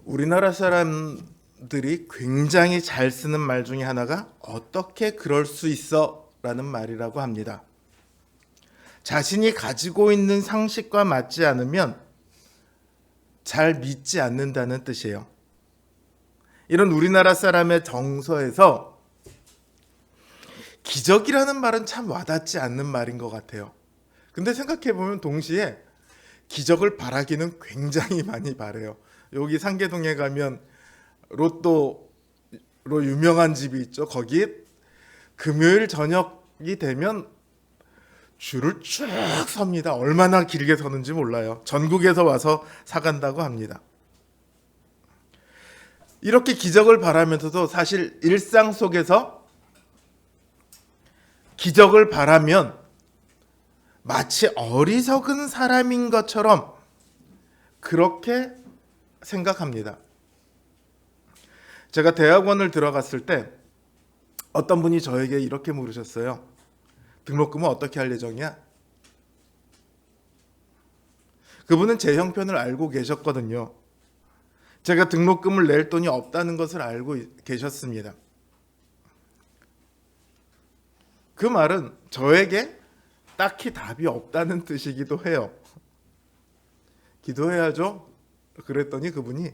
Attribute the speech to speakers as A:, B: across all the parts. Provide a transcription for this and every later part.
A: 우리나라 사람들이 굉장히 잘 쓰는 말 중에 하나가 어떻게 그럴 수 있어? 라는 말이라고 합니다. 자신이 가지고 있는 상식과 맞지 않으면 잘 믿지 않는다는 뜻이에요. 이런 우리나라 사람의 정서에서 기적이라는 말은 참 와닿지 않는 말인 것 같아요. 근데 생각해보면 동시에 기적을 바라기는 굉장히 많이 바래요. 여기 상계동에 가면 로또로 유명한 집이 있죠. 거기 금요일 저녁이 되면 줄을 쭉 섭니다. 얼마나 길게 서는지 몰라요. 전국에서 와서 사간다고 합니다. 이렇게 기적을 바라면서도 사실 일상 속에서 기적을 바라면 마치 어리석은 사람인 것처럼 그렇게 생각합니다. 제가 대학원을 들어갔을 때 어떤 분이 저에게 이렇게 물으셨어요. 등록금은 어떻게 할 예정이야? 그분은 제 형편을 알고 계셨거든요. 제가 등록금을 낼 돈이 없다는 것을 알고 계셨습니다. 그 말은 저에게 딱히 답이 없다는 뜻이기도 해요. 기도해야죠. 그랬더니 그분이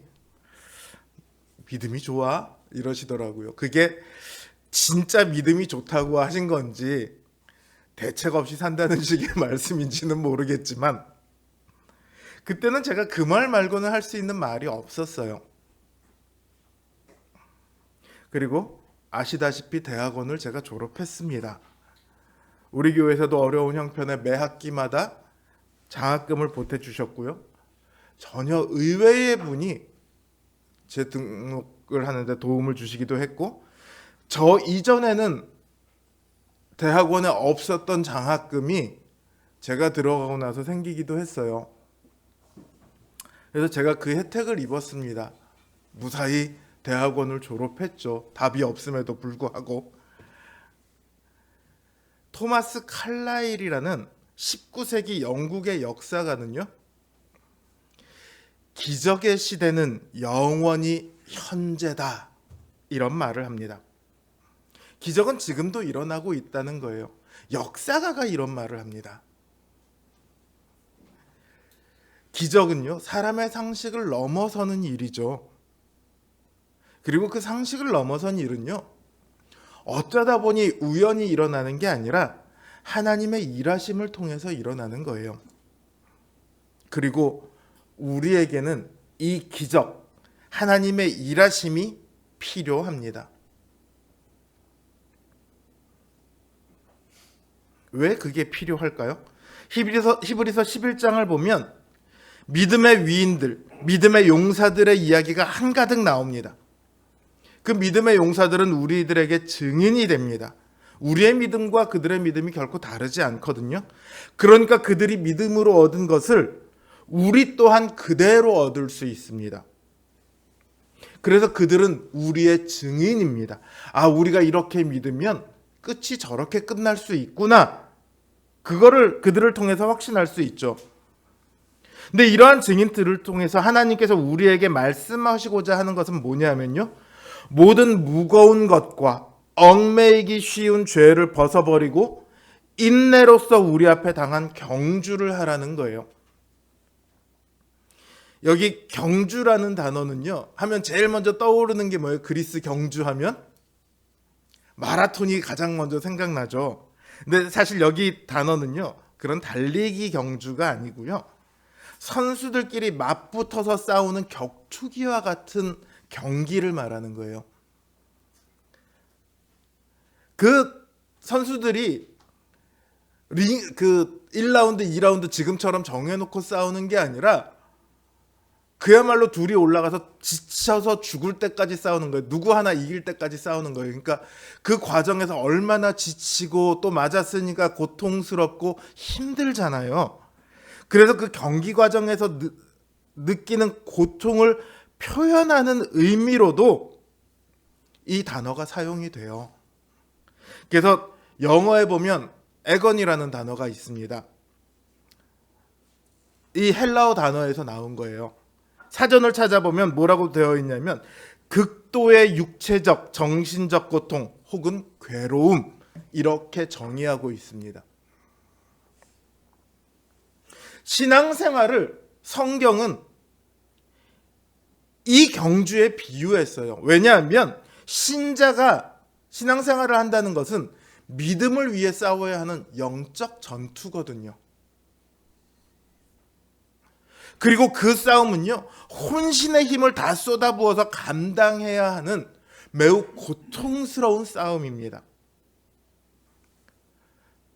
A: 믿음이 좋아? 이러시더라고요. 그게 진짜 믿음이 좋다고 하신 건지 대책 없이 산다는 식의 말씀인지는 모르겠지만 그때는 제가 그 말 말고는 할 수 있는 말이 없었어요. 그리고 아시다시피 대학원을 제가 졸업했습니다. 우리 교회에서도 어려운 형편에 매 학기마다 장학금을 보태주셨고요. 전혀 의외의 분이 제 등록을 하는데 도움을 주시기도 했고, 저 이전에는 대학원에 없었던 장학금이 제가 들어가고 나서 생기기도 했어요. 그래서 제가 그 혜택을 입었습니다. 무사히 대학원을 졸업했죠. 답이 없음에도 불구하고. 토마스 칼라일이라는 19세기 영국의 역사가는요, 기적의 시대는 영원히 현재다 이런 말을 합니다. 기적은 지금도 일어나고 있다는 거예요. 역사가가 이런 말을 합니다. 기적은요, 사람의 상식을 넘어서는 일이죠. 그리고 그 상식을 넘어선 일은요, 어쩌다 보니 우연히 일어나는 게 아니라 하나님의 일하심을 통해서 일어나는 거예요. 그리고 우리에게는 이 기적, 하나님의 일하심이 필요합니다. 왜 그게 필요할까요? 히브리서 11장을 보면 믿음의 위인들, 믿음의 용사들의 이야기가 한가득 나옵니다. 그 믿음의 용사들은 우리들에게 증인이 됩니다. 우리의 믿음과 그들의 믿음이 결코 다르지 않거든요. 그러니까 그들이 믿음으로 얻은 것을 우리 또한 그대로 얻을 수 있습니다. 그래서 그들은 우리의 증인입니다. 아, 우리가 이렇게 믿으면 끝이 저렇게 끝날 수 있구나. 그들을 통해서 확신할 수 있죠. 근데 이러한 증인들을 통해서 하나님께서 우리에게 말씀하시고자 하는 것은 뭐냐면요, 모든 무거운 것과 얽매이기 쉬운 죄를 벗어버리고 인내로서 우리 앞에 당한 경주를 하라는 거예요. 여기 경주라는 단어는요, 하면 제일 먼저 떠오르는 게 뭐예요? 그리스 경주하면 마라톤이 가장 먼저 생각나죠. 근데 사실 여기 단어는요, 그런 달리기 경주가 아니고요, 선수들끼리 맞붙어서 싸우는 격투기와 같은 경기를 말하는 거예요. 그 선수들이 1라운드, 2라운드 지금처럼 정해놓고 싸우는 게 아니라 그야말로 둘이 올라가서 지쳐서 죽을 때까지 싸우는 거예요. 누구 하나 이길 때까지 싸우는 거예요. 그러니까 그 과정에서 얼마나 지치고 또 맞았으니까 고통스럽고 힘들잖아요. 그래서 그 경기 과정에서 느끼는 고통을 표현하는 의미로도 이 단어가 사용이 돼요. 그래서 영어에 보면 애건이라는 단어가 있습니다. 이 헬라어 단어에서 나온 거예요. 사전을 찾아보면 뭐라고 되어 있냐면 극도의 육체적, 정신적 고통 혹은 괴로움 이렇게 정의하고 있습니다. 신앙생활을 성경은 이 경주에 비유했어요. 왜냐하면 신자가 신앙생활을 한다는 것은 믿음을 위해 싸워야 하는 영적 전투거든요. 그리고 그 싸움은요, 혼신의 힘을 다 쏟아부어서 감당해야 하는 매우 고통스러운 싸움입니다.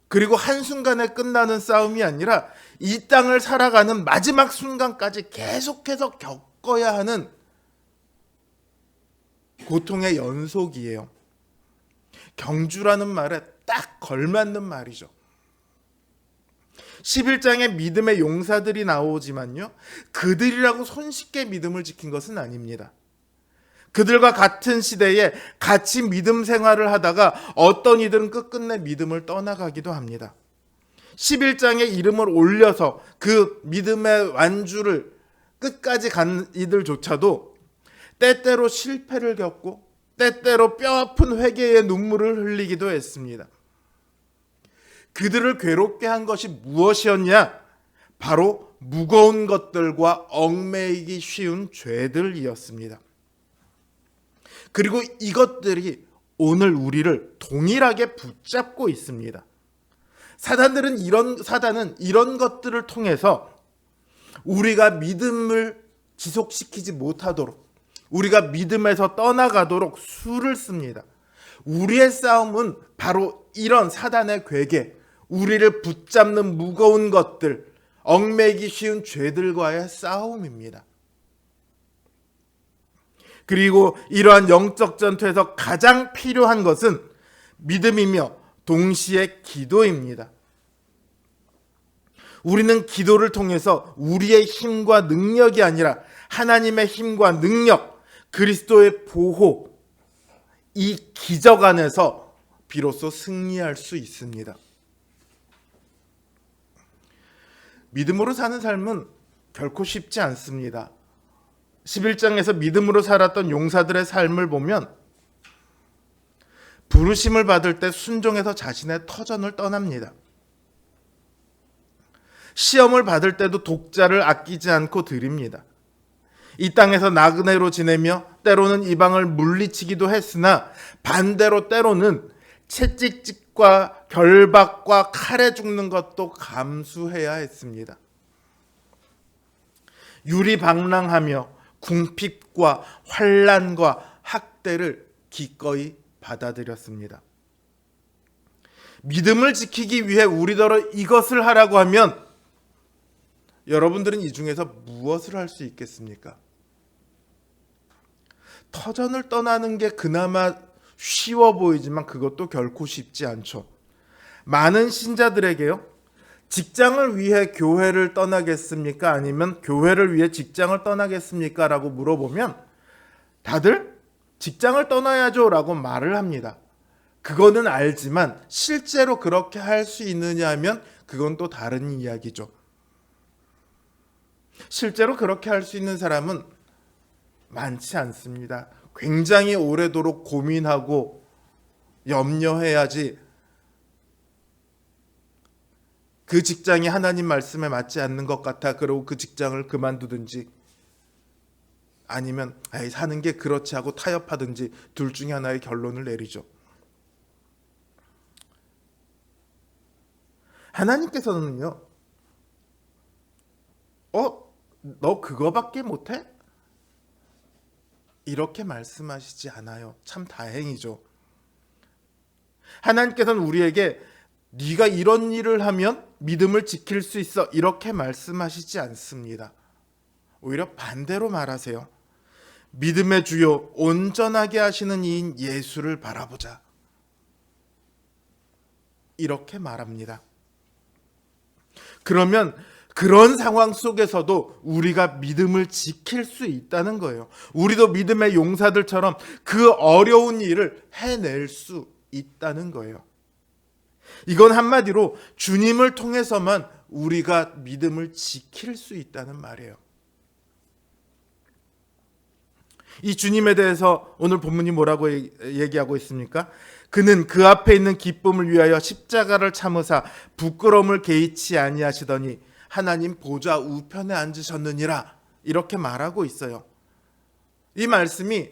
A: 그리고 한순간에 끝나는 싸움이 아니라 이 땅을 살아가는 마지막 순간까지 계속해서 겪어야 하는 고통의 연속이에요. 경주라는 말에 딱 걸맞는 말이죠. 11장에 믿음의 용사들이 나오지만요, 그들이라고 손쉽게 믿음을 지킨 것은 아닙니다. 그들과 같은 시대에 같이 믿음 생활을 하다가 어떤 이들은 끝끝내 믿음을 떠나가기도 합니다. 11장에 이름을 올려서 그 믿음의 완주를 끝까지 간 이들조차도 때때로 실패를 겪고 때때로 뼈아픈 회개의 눈물을 흘리기도 했습니다. 그들을 괴롭게 한 것이 무엇이었냐? 바로 무거운 것들과 얽매이기 쉬운 죄들이었습니다. 그리고 이것들이 오늘 우리를 동일하게 붙잡고 있습니다. 사단은 이런 것들을 통해서 우리가 믿음을 지속시키지 못하도록, 우리가 믿음에서 떠나가도록 수를 씁니다. 우리의 싸움은 바로 이런 사단의 괴계, 우리를 붙잡는 무거운 것들, 얽매이기 쉬운 죄들과의 싸움입니다. 그리고 이러한 영적 전투에서 가장 필요한 것은 믿음이며 동시에 기도입니다. 우리는 기도를 통해서 우리의 힘과 능력이 아니라 하나님의 힘과 능력, 그리스도의 보호, 이 기적 안에서 비로소 승리할 수 있습니다. 믿음으로 사는 삶은 결코 쉽지 않습니다. 11장에서 믿음으로 살았던 용사들의 삶을 보면 부르심을 받을 때 순종해서 자신의 터전을 떠납니다. 시험을 받을 때도 독자를 아끼지 않고 드립니다. 이 땅에서 나그네로 지내며 때로는 이방을 물리치기도 했으나 반대로 때로는 채찍질과 결박과 칼에 죽는 것도 감수해야 했습니다. 유리방랑하며 궁핍과 환난과 학대를 기꺼이 받아들였습니다. 믿음을 지키기 위해 우리더러 이것을 하라고 하면 여러분들은 이 중에서 무엇을 할 수 있겠습니까? 터전을 떠나는 게 그나마 쉬워 보이지만 그것도 결코 쉽지 않죠. 많은 신자들에게요, 직장을 위해 교회를 떠나겠습니까? 아니면 교회를 위해 직장을 떠나겠습니까? 라고 물어보면 다들 직장을 떠나야죠 라고 말을 합니다. 그거는 알지만 실제로 그렇게 할 수 있느냐 하면 그건 또 다른 이야기죠. 실제로 그렇게 할 수 있는 사람은 많지 않습니다. 굉장히 오래도록 고민하고 염려해야지 그 직장이 하나님 말씀에 맞지 않는 것 같아 그러고 그 직장을 그만두든지 아니면 사는 게 그렇지 하고 타협하든지 둘 중에 하나의 결론을 내리죠. 하나님께서는요, 너 그거밖에 못해? 이렇게 말씀하시지 않아요. 참 다행이죠. 하나님께서는 우리에게 네가 이런 일을 하면 믿음을 지킬 수 있어 이렇게 말씀하시지 않습니다. 오히려 반대로 말하세요. 믿음의 주요 온전하게 하시는 이인 예수를 바라보자. 이렇게 말합니다. 그러면 그런 상황 속에서도 우리가 믿음을 지킬 수 있다는 거예요. 우리도 믿음의 용사들처럼 그 어려운 일을 해낼 수 있다는 거예요. 이건 한마디로 주님을 통해서만 우리가 믿음을 지킬 수 있다는 말이에요. 이 주님에 대해서 오늘 본문이 뭐라고 얘기하고 있습니까? 그는 그 앞에 있는 기쁨을 위하여 십자가를 참으사 부끄러움을 개의치 아니하시더니 하나님 보좌 우편에 앉으셨느니라, 이렇게 말하고 있어요. 이 말씀이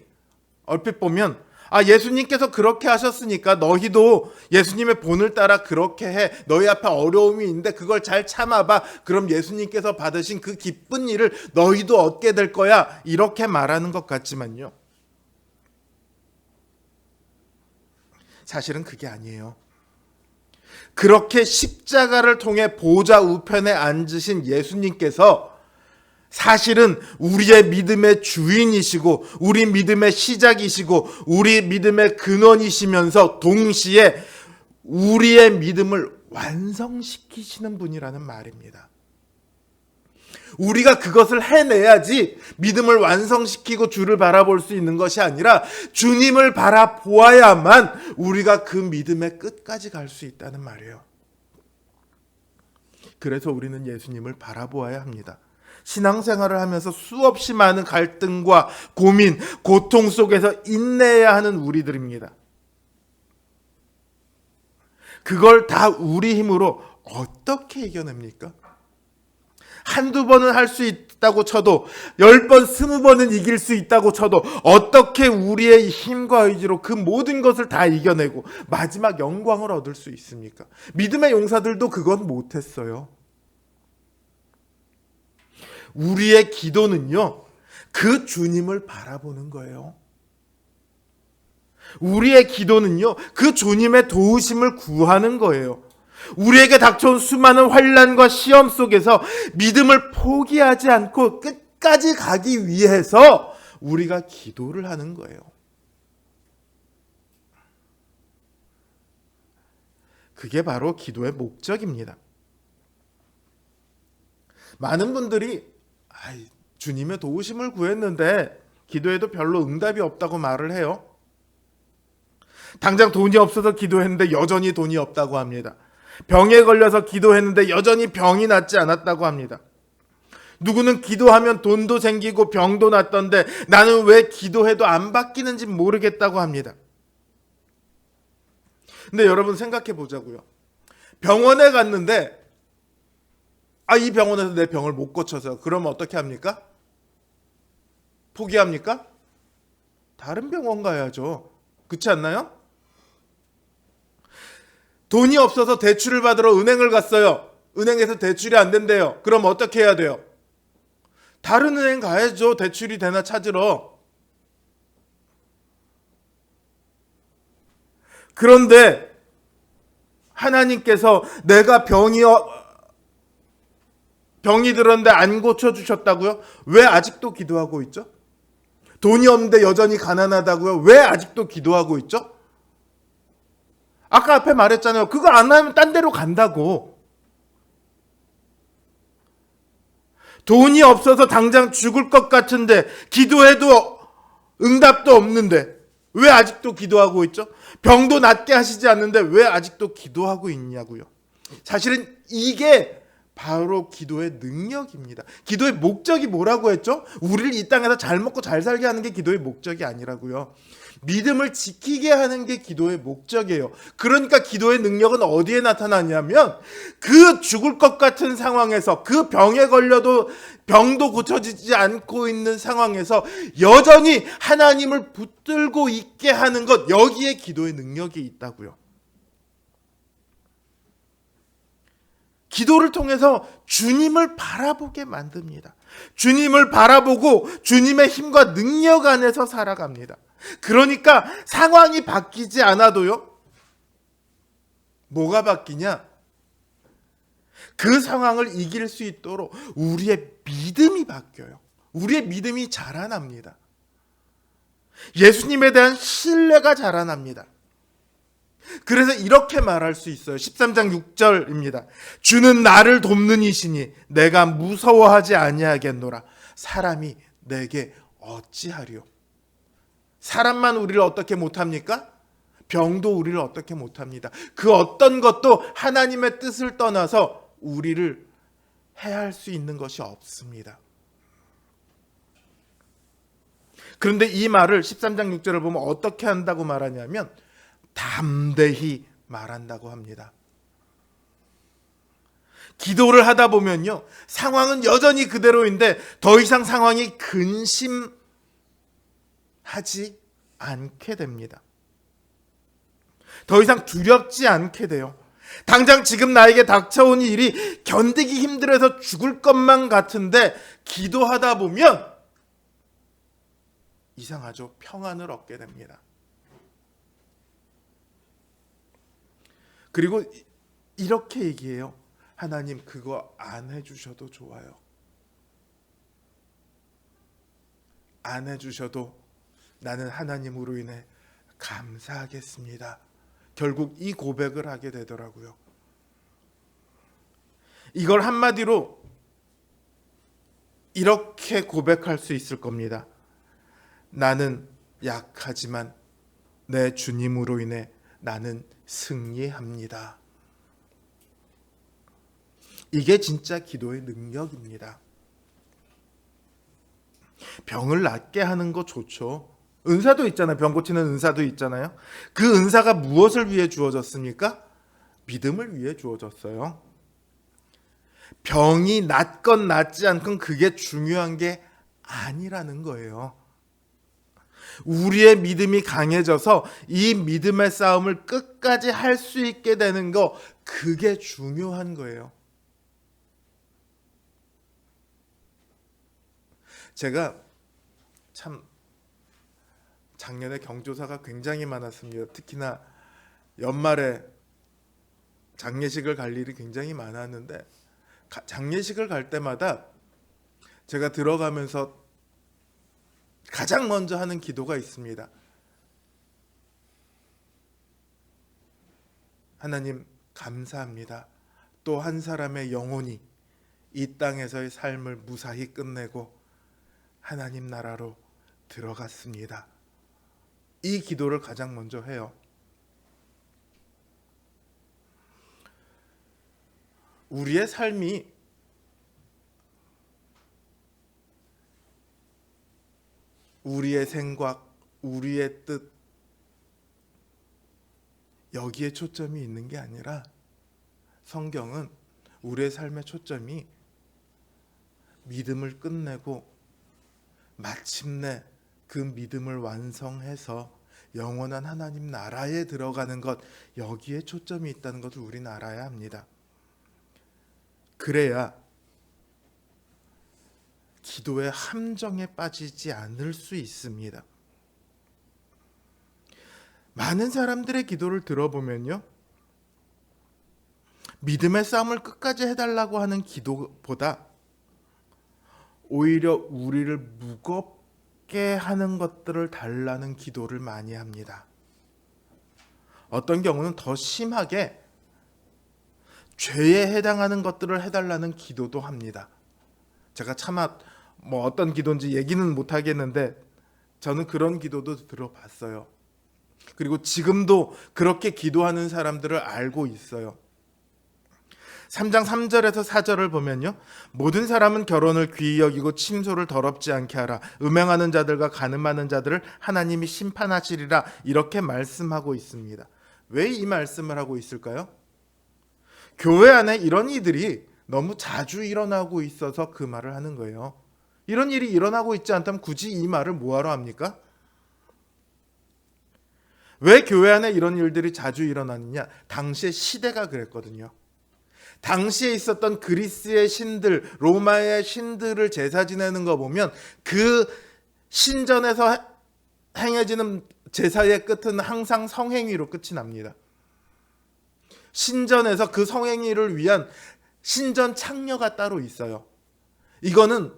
A: 얼핏 보면 예수님께서 그렇게 하셨으니까 너희도 예수님의 본을 따라 그렇게 해. 너희 앞에 어려움이 있는데 그걸 잘 참아봐. 그럼 예수님께서 받으신 그 기쁜 일을 너희도 얻게 될 거야. 이렇게 말하는 것 같지만요. 사실은 그게 아니에요. 그렇게 십자가를 통해 보좌 우편에 앉으신 예수님께서 사실은 우리의 믿음의 주인이시고 우리 믿음의 시작이시고 우리 믿음의 근원이시면서 동시에 우리의 믿음을 완성시키시는 분이라는 말입니다. 우리가 그것을 해내야지 믿음을 완성시키고 주를 바라볼 수 있는 것이 아니라 주님을 바라보아야만 우리가 그 믿음의 끝까지 갈 수 있다는 말이에요. 그래서 우리는 예수님을 바라보아야 합니다. 신앙생활을 하면서 수없이 많은 갈등과 고민, 고통 속에서 인내해야 하는 우리들입니다. 그걸 다 우리 힘으로 어떻게 이겨냅니까? 한두 번은 할 수 있다고 쳐도 10번, 20번은 이길 수 있다고 쳐도 어떻게 우리의 힘과 의지로 그 모든 것을 다 이겨내고 마지막 영광을 얻을 수 있습니까? 믿음의 용사들도 그건 못했어요. 우리의 기도는요, 그 주님을 바라보는 거예요. 우리의 기도는요, 그 주님의 도우심을 구하는 거예요. 우리에게 닥쳐온 수많은 환난과 시험 속에서 믿음을 포기하지 않고 끝까지 가기 위해서 우리가 기도를 하는 거예요. 그게 바로 기도의 목적입니다. 많은 분들이 주님의 도우심을 구했는데 기도해도 별로 응답이 없다고 말을 해요. 당장 돈이 없어서 기도했는데 여전히 돈이 없다고 합니다. 병에 걸려서 기도했는데 여전히 병이 낫지 않았다고 합니다. 누구는 기도하면 돈도 생기고 병도 낫던데 나는 왜 기도해도 안 바뀌는지 모르겠다고 합니다. 근데 여러분 생각해 보자고요. 병원에 갔는데 이 병원에서 내 병을 못 고쳐서 그러면 어떻게 합니까? 포기합니까? 다른 병원 가야죠. 그렇지 않나요? 돈이 없어서 대출을 받으러 은행을 갔어요. 은행에서 대출이 안 된대요. 그럼 어떻게 해야 돼요? 다른 은행 가야죠. 대출이 되나 찾으러. 그런데 하나님께서 내가 병이 들었는데 안 고쳐주셨다고요? 왜 아직도 기도하고 있죠? 돈이 없는데 여전히 가난하다고요? 왜 아직도 기도하고 있죠? 아까 앞에 말했잖아요. 그거 안 하면 딴 데로 간다고. 돈이 없어서 당장 죽을 것 같은데 기도해도 응답도 없는데 왜 아직도 기도하고 있죠? 병도 낫게 하시지 않는데 왜 아직도 기도하고 있냐고요. 사실은 이게 바로 기도의 능력입니다. 기도의 목적이 뭐라고 했죠? 우리를 이 땅에서 잘 먹고 잘 살게 하는 게 기도의 목적이 아니라고요. 믿음을 지키게 하는 게 기도의 목적이에요. 그러니까 기도의 능력은 어디에 나타나냐면 그 죽을 것 같은 상황에서 그 병에 걸려도 병도 고쳐지지 않고 있는 상황에서 여전히 하나님을 붙들고 있게 하는 것, 여기에 기도의 능력이 있다고요. 기도를 통해서 주님을 바라보게 만듭니다. 주님을 바라보고 주님의 힘과 능력 안에서 살아갑니다. 그러니까 상황이 바뀌지 않아도요. 뭐가 바뀌냐? 그 상황을 이길 수 있도록 우리의 믿음이 바뀌어요. 우리의 믿음이 자라납니다. 예수님에 대한 신뢰가 자라납니다. 그래서 이렇게 말할 수 있어요. 13장 6절입니다. 주는 나를 돕는 이시니 내가 무서워하지 아니하겠노라. 사람이 내게 어찌하리요. 사람만 우리를 어떻게 못합니까? 병도 우리를 어떻게 못합니다. 그 어떤 것도 하나님의 뜻을 떠나서 우리를 해할 수 있는 것이 없습니다. 그런데 이 말을 13장 6절을 보면 어떻게 한다고 말하냐면 담대히 말한다고 합니다. 기도를 하다 보면요, 상황은 여전히 그대로인데 더 이상 상황이 근심하지 않게 됩니다. 더 이상 두렵지 않게 돼요. 당장 지금 나에게 닥쳐온 일이 견디기 힘들어서 죽을 것만 같은데 기도하다 보면 이상하죠. 평안을 얻게 됩니다. 그리고 이렇게 얘기해요. 하나님, 그거 안 해주셔도 좋아요. 안 해주셔도 나는 하나님으로 인해 감사하겠습니다. 결국 이 고백을 하게 되더라고요. 이걸 한마디로 이렇게 고백할 수 있을 겁니다. 나는 약하지만 내 주님으로 인해 나는 승리합니다. 이게 진짜 기도의 능력입니다. 병을 낫게 하는 거 좋죠. 은사도 있잖아요. 병 고치는 은사도 있잖아요. 그 은사가 무엇을 위해 주어졌습니까? 믿음을 위해 주어졌어요. 병이 낫건 낫지 않건 그게 중요한 게 아니라는 거예요. 우리의 믿음이 강해져서 이 믿음의 싸움을 끝까지 할 수 있게 되는 거, 그게 중요한 거예요. 제가 참 작년에 경조사가 굉장히 많았습니다. 특히나 연말에 장례식을 갈 일이 굉장히 많았는데 장례식을 갈 때마다 제가 들어가면서 가장 먼저 하는 기도가 있습니다. 하나님, 감사합니다. 또 한 사람의 영혼이 이 땅에서의 삶을 무사히 끝내고 하나님 나라로 들어갔습니다. 이 기도를 가장 먼저 해요. 우리의 삶이 우리의 생각, 우리의 뜻, 여기에 초점이 있는 게 아니라 성경은 우리의 삶의 초점이 믿음을 끝내고 마침내 그 믿음을 완성해서 영원한 하나님 나라에 들어가는 것, 여기에 초점이 있다는 것을 우리는 알아야 합니다. 그래야 기도의 함정에 빠지지 않을 수 있습니다. 많은 사람들의 기도를 들어보면요, 믿음의 싸움을 끝까지 해달라고 하는 기도보다 오히려 우리를 무겁게 하는 것들을 달라는 기도를 많이 합니다. 어떤 경우는 더 심하게 죄에 해당하는 것들을 해달라는 기도도 합니다. 제가 차마 어떤 기도인지 얘기는 못 하겠는데 저는 그런 기도도 들어봤어요. 그리고 지금도 그렇게 기도하는 사람들을 알고 있어요. 3장 3절에서 4절을 보면요, 모든 사람은 결혼을 귀히 여기고 침소를 더럽지 않게 하라. 음행하는 자들과 간음하는 자들을 하나님이 심판하시리라. 이렇게 말씀하고 있습니다. 왜 이 말씀을 하고 있을까요? 교회 안에 이런 이들이 너무 자주 일어나고 있어서 그 말을 하는 거예요. 이런 일이 일어나고 있지 않다면 굳이 이 말을 뭐하러 합니까? 왜 교회 안에 이런 일들이 자주 일어나느냐? 당시의 시대가 그랬거든요. 당시에 있었던 그리스의 신들, 로마의 신들을 제사 지내는 거 보면 그 신전에서 행해지는 제사의 끝은 항상 성행위로 끝이 납니다. 신전에서 그 성행위를 위한 신전 창녀가 따로 있어요. 이거는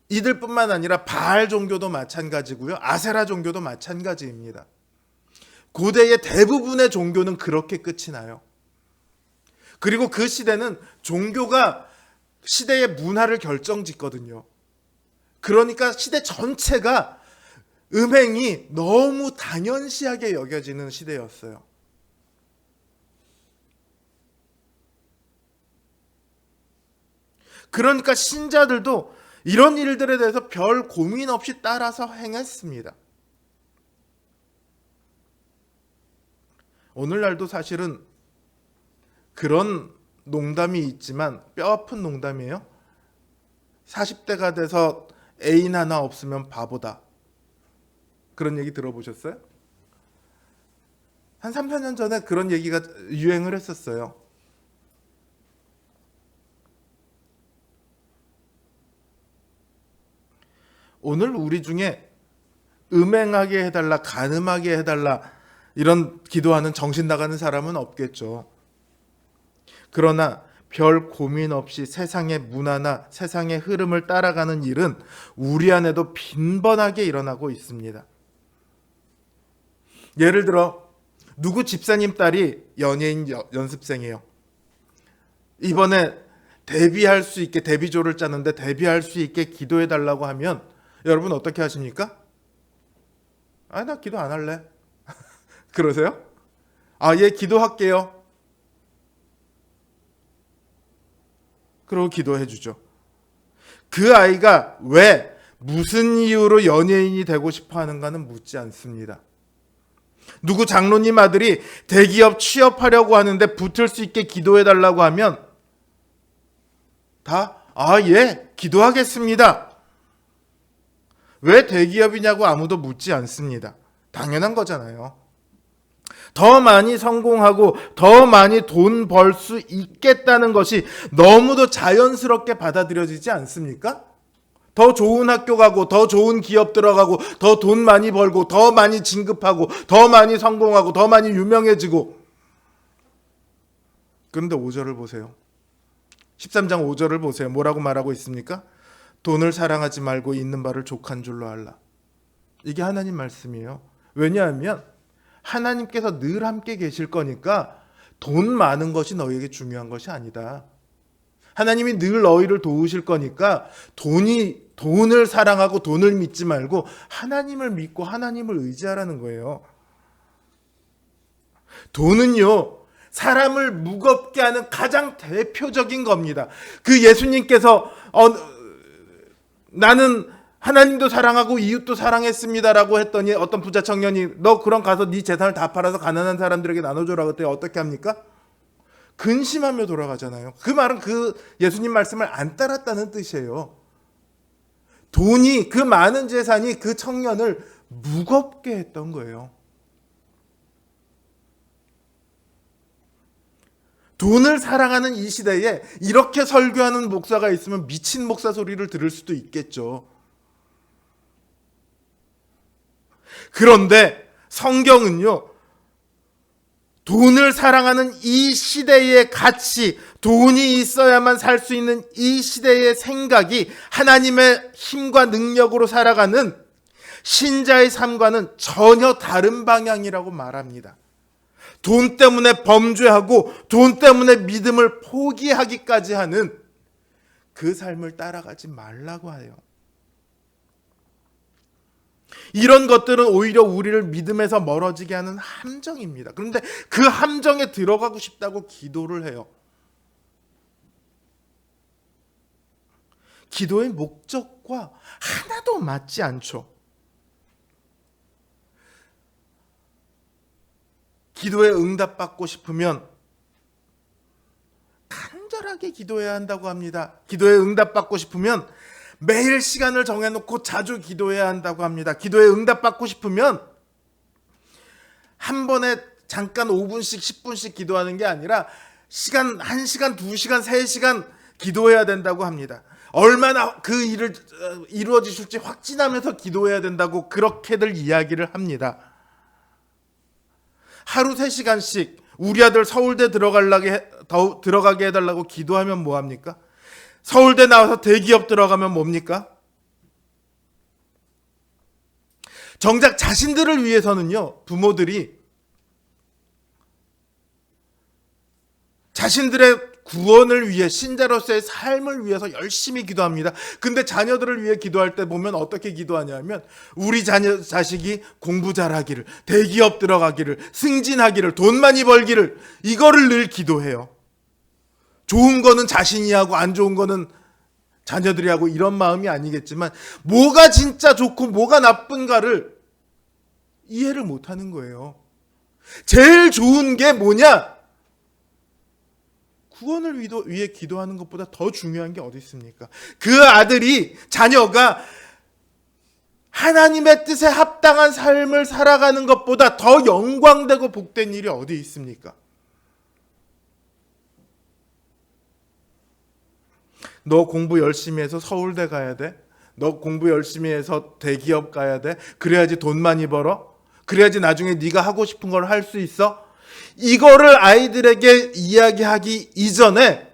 A: 이들뿐만 아니라 바알 종교도 마찬가지고요, 아세라 종교도 마찬가지입니다. 고대의 대부분의 종교는 그렇게 끝이 나요. 그리고 그 시대는 종교가 시대의 문화를 결정짓거든요. 그러니까 시대 전체가 음행이 너무 당연시하게 여겨지는 시대였어요. 그러니까 신자들도 이런 일들에 대해서 별 고민 없이 따라서 행했습니다. 오늘날도 사실은 그런 농담이 있지만 뼈아픈 농담이에요. 40대가 돼서 애인 하나 없으면 바보다. 그런 얘기 들어보셨어요? 한 3, 4년 전에 그런 얘기가 유행을 했었어요. 오늘 우리 중에 음행하게 해달라, 간음하게 해달라 이런 기도하는 정신 나가는 사람은 없겠죠. 그러나 별 고민 없이 세상의 문화나 세상의 흐름을 따라가는 일은 우리 안에도 빈번하게 일어나고 있습니다. 예를 들어 누구 집사님 딸이 연예인 연습생이에요. 이번에 데뷔할 수 있게 데뷔조를 짜는데 데뷔할 수 있게 기도해 달라고 하면 여러분 어떻게 하십니까? 나 기도 안 할래. 그러세요? 예, 기도할게요. 그러고 기도해 주죠. 그 아이가 왜 무슨 이유로 연예인이 되고 싶어 하는가는 묻지 않습니다. 누구 장로님 아들이 대기업 취업하려고 하는데 붙을 수 있게 기도해 달라고 하면 다 예, 기도하겠습니다. 왜 대기업이냐고 아무도 묻지 않습니다. 당연한 거잖아요. 더 많이 성공하고 더 많이 돈 벌 수 있겠다는 것이 너무도 자연스럽게 받아들여지지 않습니까? 더 좋은 학교 가고 더 좋은 기업 들어가고 더 돈 많이 벌고 더 많이 진급하고 더 많이 성공하고 더 많이 유명해지고. 그런데 5절을 보세요. 13장 5절을 보세요. 뭐라고 말하고 있습니까? 돈을 사랑하지 말고 있는 바를 족한 줄로 알라. 이게 하나님 말씀이에요. 왜냐하면 하나님께서 늘 함께 계실 거니까 돈 많은 것이 너희에게 중요한 것이 아니다. 하나님이 늘 너희를 도우실 거니까 돈을 사랑하고 돈을 믿지 말고 하나님을 믿고 하나님을 의지하라는 거예요. 돈은요, 사람을 무겁게 하는 가장 대표적인 겁니다. 그 예수님께서 나는 하나님도 사랑하고 이웃도 사랑했습니다라고 했더니 어떤 부자 청년이 너 그럼 가서 네 재산을 다 팔아서 가난한 사람들에게 나눠줘라 그랬더니 어떻게 합니까? 근심하며 돌아가잖아요. 그 말은 그 예수님 말씀을 안 따랐다는 뜻이에요. 돈이, 그 많은 재산이 그 청년을 무겁게 했던 거예요. 돈을 사랑하는 이 시대에 이렇게 설교하는 목사가 있으면 미친 목사 소리를 들을 수도 있겠죠. 그런데 성경은요, 돈을 사랑하는 이 시대의 가치, 돈이 있어야만 살 수 있는 이 시대의 생각이 하나님의 힘과 능력으로 살아가는 신자의 삶과는 전혀 다른 방향이라고 말합니다. 돈 때문에 범죄하고 돈 때문에 믿음을 포기하기까지 하는 그 삶을 따라가지 말라고 해요. 이런 것들은 오히려 우리를 믿음에서 멀어지게 하는 함정입니다. 그런데 그 함정에 들어가고 싶다고 기도를 해요. 기도의 목적과 하나도 맞지 않죠. 기도에 응답받고 싶으면 간절하게 기도해야 한다고 합니다. 기도에 응답받고 싶으면 매일 시간을 정해놓고 자주 기도해야 한다고 합니다. 기도에 응답받고 싶으면 한 번에 잠깐 5분씩 10분씩 기도하는 게 아니라 1시간, 2시간, 3시간 기도해야 된다고 합니다. 얼마나 그 일을 이루어지실지 확신하면서 기도해야 된다고 그렇게들 이야기를 합니다. 하루 3시간씩 우리 아들 서울대 들어가게 해달라고 기도하면 뭐합니까? 서울대 나와서 대기업 들어가면 뭡니까? 정작 자신들을 위해서는요, 부모들이 자신들의 구원을 위해, 신자로서의 삶을 위해서 열심히 기도합니다. 근데 자녀들을 위해 기도할 때 보면 어떻게 기도하냐면 우리 자식이 공부 잘하기를, 대기업 들어가기를, 승진하기를, 돈 많이 벌기를, 이거를 늘 기도해요. 좋은 거는 자신이 하고 안 좋은 거는 자녀들이 하고 이런 마음이 아니겠지만 뭐가 진짜 좋고 뭐가 나쁜가를 이해를 못하는 거예요. 제일 좋은 게 뭐냐? 구원을 위해 기도하는 것보다 더 중요한 게 어디 있습니까? 그 아들이, 자녀가 하나님의 뜻에 합당한 삶을 살아가는 것보다 더 영광되고 복된 일이 어디 있습니까? 너 공부 열심히 해서 서울대 가야 돼? 너 공부 열심히 해서 대기업 가야 돼? 그래야지 돈 많이 벌어? 그래야지 나중에 네가 하고 싶은 걸 할 수 있어? 이거를 아이들에게 이야기하기 이전에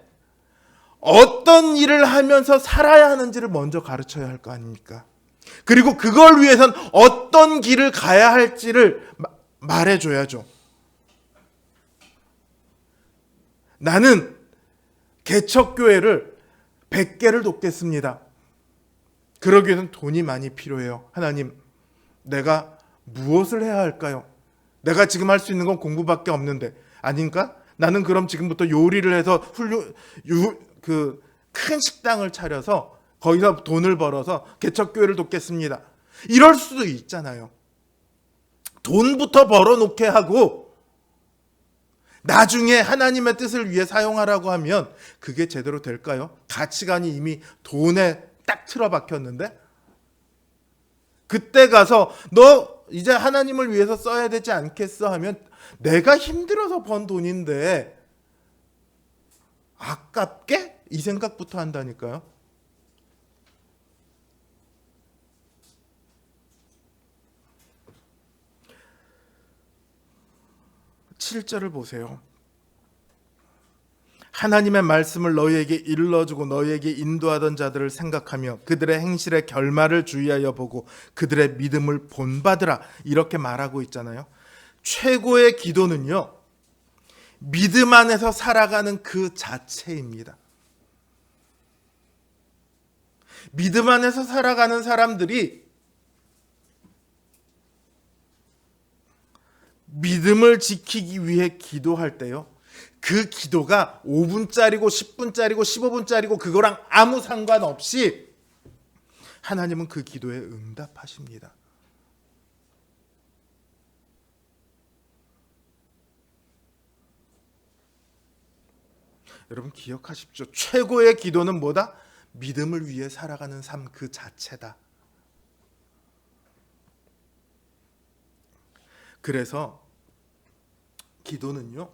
A: 어떤 일을 하면서 살아야 하는지를 먼저 가르쳐야 할 거 아닙니까? 그리고 그걸 위해선 어떤 길을 가야 할지를 말해줘야죠. 나는 개척교회를 100개를 돕겠습니다. 그러기 위해서는 돈이 많이 필요해요. 하나님, 내가 무엇을 해야 할까요? 내가 지금 할 수 있는 건 공부밖에 없는데 아닌가? 나는 그럼 지금부터 요리를 해서 큰 식당을 차려서 거기서 돈을 벌어서 개척교회를 돕겠습니다. 이럴 수도 있잖아요. 돈부터 벌어놓게 하고 나중에 하나님의 뜻을 위해 사용하라고 하면 그게 제대로 될까요? 가치관이 이미 돈에 딱 틀어박혔는데 그때 가서 너 이제 하나님을 위해서 써야 되지 않겠어 하면 내가 힘들어서 번 돈인데 아깝게? 이 생각부터 한다니까요. 7절을 보세요. 하나님의 말씀을 너희에게 일러주고 너희에게 인도하던 자들을 생각하며 그들의 행실의 결말을 주의하여 보고 그들의 믿음을 본받으라, 이렇게 말하고 있잖아요. 최고의 기도는요, 믿음 안에서 살아가는 그 자체입니다. 믿음 안에서 살아가는 사람들이 믿음을 지키기 위해 기도할 때요, 그 기도가 5분짜리고 10분짜리고 15분짜리고 그거랑 아무 상관없이 하나님은 그 기도에 응답하십니다. 여러분 기억하십시오. 최고의 기도는 뭐다? 믿음을 위해 살아가는 삶 그 자체다. 그래서 기도는요,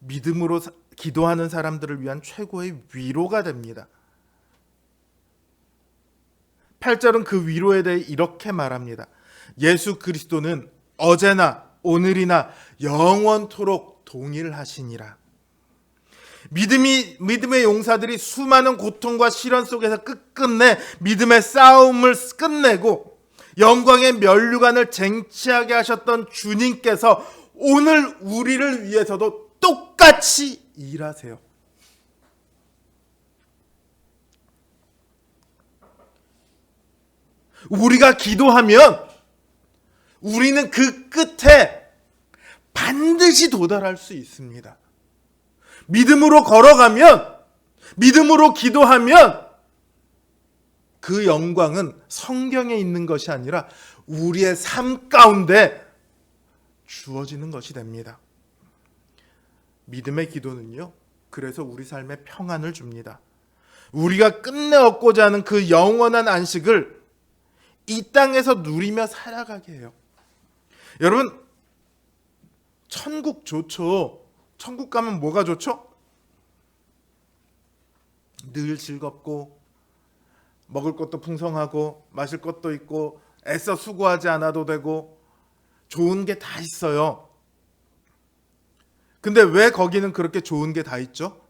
A: 믿음으로 기도하는 사람들을 위한 최고의 위로가 됩니다. 8절은 그 위로에 대해 이렇게 말합니다. 예수 그리스도는 어제나 오늘이나 영원토록 동일하시니라. 믿음의 용사들이 수많은 고통과 시련 속에서 끝끝내 믿음의 싸움을 끝내고 영광의 면류관을 쟁취하게 하셨던 주님께서 오늘 우리를 위해서도 똑같이 일하세요. 우리가 기도하면 우리는 그 끝에 반드시 도달할 수 있습니다. 믿음으로 걸어가면, 믿음으로 기도하면 그 영광은 성경에 있는 것이 아니라 우리의 삶 가운데 주어지는 것이 됩니다. 믿음의 기도는요, 그래서 우리 삶에 평안을 줍니다. 우리가 끝내 얻고자 하는 그 영원한 안식을 이 땅에서 누리며 살아가게 해요. 여러분, 천국 좋죠. 천국 가면 뭐가 좋죠? 늘 즐겁고 먹을 것도 풍성하고 마실 것도 있고 애써 수고하지 않아도 되고 좋은 게 다 있어요. 근데 왜 거기는 그렇게 좋은 게 다 있죠?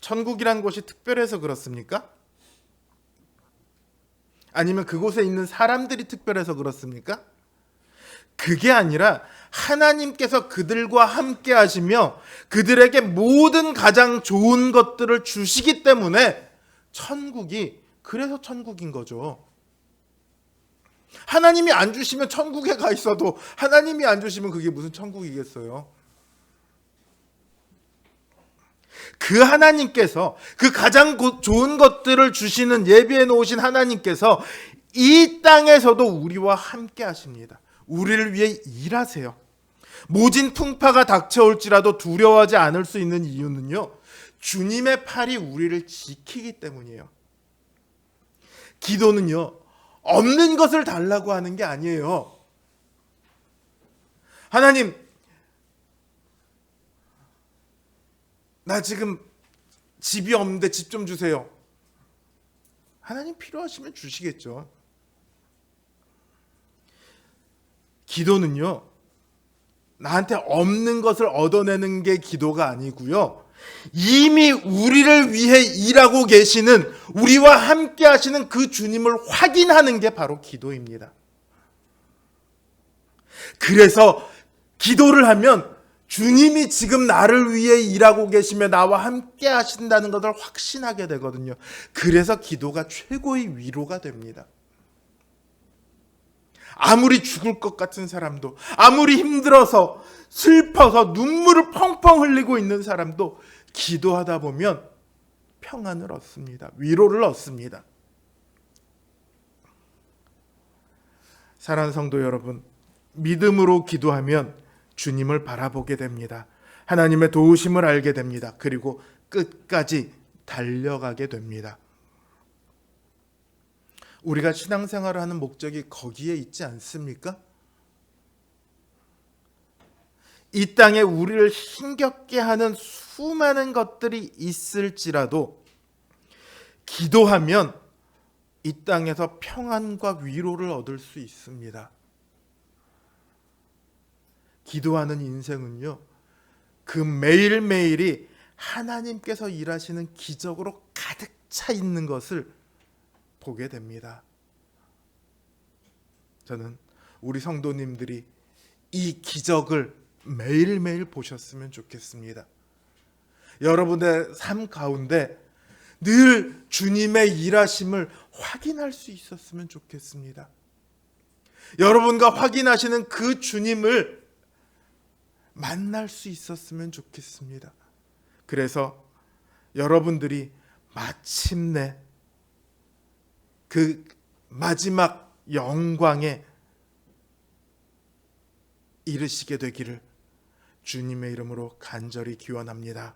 A: 천국이란 곳이 특별해서 그렇습니까? 아니면 그곳에 있는 사람들이 특별해서 그렇습니까? 그게 아니라 하나님께서 그들과 함께 하시며 그들에게 모든 가장 좋은 것들을 주시기 때문에 천국이, 그래서 천국인 거죠. 하나님이 안 주시면 천국에 가 있어도 하나님이 안 주시면 그게 무슨 천국이겠어요. 그 하나님께서, 그 가장 좋은 것들을 주시는, 예비해 놓으신 하나님께서 이 땅에서도 우리와 함께 하십니다. 우리를 위해 일하세요. 모진 풍파가 닥쳐올지라도 두려워하지 않을 수 있는 이유는요, 주님의 팔이 우리를 지키기 때문이에요. 기도는요, 없는 것을 달라고 하는 게 아니에요. 하나님, 나 지금 집이 없는데 집 좀 주세요. 하나님 필요하시면 주시겠죠. 기도는요, 나한테 없는 것을 얻어내는 게 기도가 아니고요, 이미 우리를 위해 일하고 계시는, 우리와 함께 하시는 그 주님을 확인하는 게 바로 기도입니다. 그래서 기도를 하면 주님이 지금 나를 위해 일하고 계시며 나와 함께 하신다는 것을 확신하게 되거든요. 그래서 기도가 최고의 위로가 됩니다. 아무리 죽을 것 같은 사람도, 아무리 힘들어서 슬퍼서 눈물을 펑펑 흘리고 있는 사람도 기도하다 보면 평안을 얻습니다. 위로를 얻습니다. 사랑하는 성도 여러분, 믿음으로 기도하면 주님을 바라보게 됩니다. 하나님의 도우심을 알게 됩니다. 그리고 끝까지 달려가게 됩니다. 우리가 신앙생활을 하는 목적이 거기에 있지 않습니까? 이 땅에 우리를 힘겹게 하는 수많은 것들이 있을지라도 기도하면 이 땅에서 평안과 위로를 얻을 수 있습니다. 기도하는 인생은요, 그 매일매일이 하나님께서 일하시는 기적으로 가득 차 있는 것을 보게 됩니다. 저는 우리 성도님들이 이 기적을 매일매일 보셨으면 좋겠습니다. 여러분의 삶 가운데 늘 주님의 일하심을 확인할 수 있었으면 좋겠습니다. 여러분과 확인하시는 그 주님을 만날 수 있었으면 좋겠습니다. 그래서 여러분들이 마침내 그 마지막 영광에 이르시게 되기를 주님의 이름으로 간절히 기원합니다.